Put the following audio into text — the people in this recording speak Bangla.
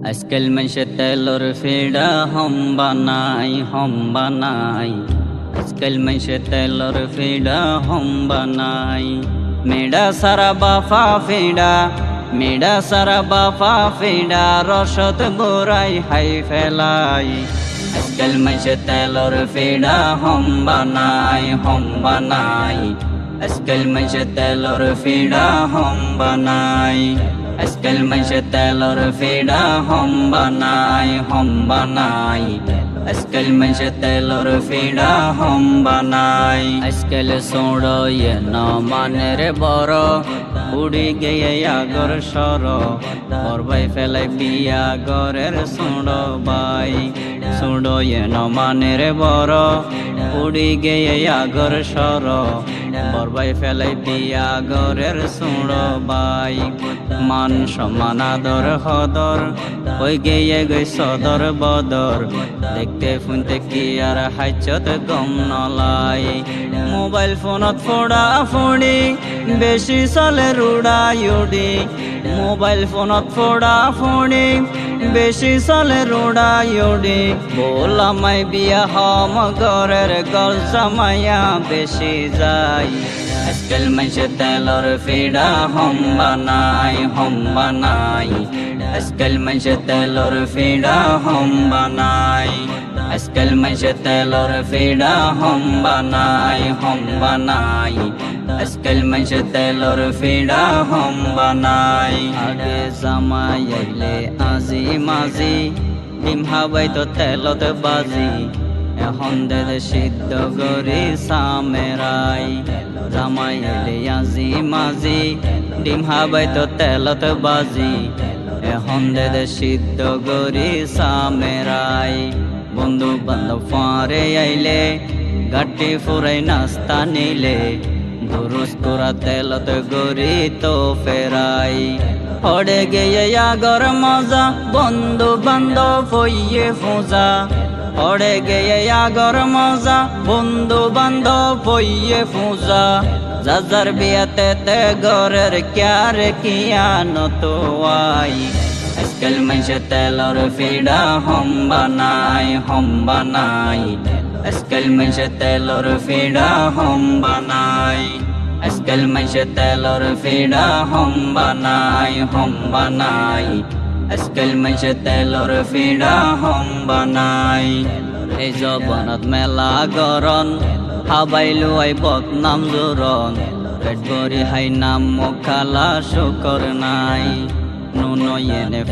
আজকাল মাসে তেলর ফেড়া হম বানাই আজকাল মাসে তেলর ফেড়া হম বানাই মেডা সারা বাফা ফেড়া মেডা সারা বাফা ফেড়া রসদ বোরাই হাই ফেলাই আজকাল মাসে তেলর ফেড়া হম বানাই আজকাল মাসে তেলর ফেড়া হম বানাই আজকাল মাসে তেলর ফেড়া হম বানাই আজকাল মাসে তেলর ফেড়া হম বানাই আজকাল সোড়ো ন মানের বড় উড়ি গিয়ে আগর সর বরবাই ফেলাই বিয়া গরের সোড়ো ন মানের বড় উড়ি গিয়ে আগর সর বরবাই ফেলাই বিয়া গরের সোড়ো বাই মান সমান আদর হদর ওই গিয়ে গই সদর বদর দেখতে শুনতে কি আর হাইচত গম নলাই মোবাইল ফোনত ফোড়া ফুড়ি বেশি চলে রুড়াইউডি মোবাইল ফোনত ফোড়া ফুড়ি বেশি চলে রুড়াইউডি বোলামাই বিয়া হম গরের গল জামাইয়া বেশি যাই আজকাল মাসে তেলর ফেড়া হম বানাই আজকাল মাসে তেলর ফেড়া হম বানাই আজকাল মাসে তেলর ফেড়া হম বানাই আজকাল মাসে তেলর ফেড়া হম বানাই আগে জামাই আইলে আজি মাজি ডিম হাবাই তো তেলত বাজি এখন দে সিদ্ধ গরি সামেরাই জামাই আইলে আজি মাজি ডিম হাবাই তো তেলত বাজি এখন দে সিদ্ধ গরি সামেরাই বন্ধু বান্ধব ফাঁড়ে আইলে গাটি ফুরাই নাস্তা নিলে দুরুস করা তেলত গরি তো ফেরাই হড়ে গিয়ে আগর মজা বন্ধু বান্ধব হইয়ে ফোঁজা হড়ে গিয়ে আগর মজা বন্ধু বান্ধব হইয়ে ফোঁজা যার বিয়াতে তে গরের ক্যার কিয়া নতোয়াই আজকাল মাসে তেলর ফেড়া হম বানাই আজকাল মাসে তেলর ফেড়া হম বানাই আজকাল মাসে তেলর ফেড়া হম বানাই আজকাল মাসে তেলর ফেড়া হম বানাই এই জবনত মেলা গরন হাবাইলো আই বদনাম জোরন পেট ভরি হাই নাম মুখালা শুকর নাই নুন এনে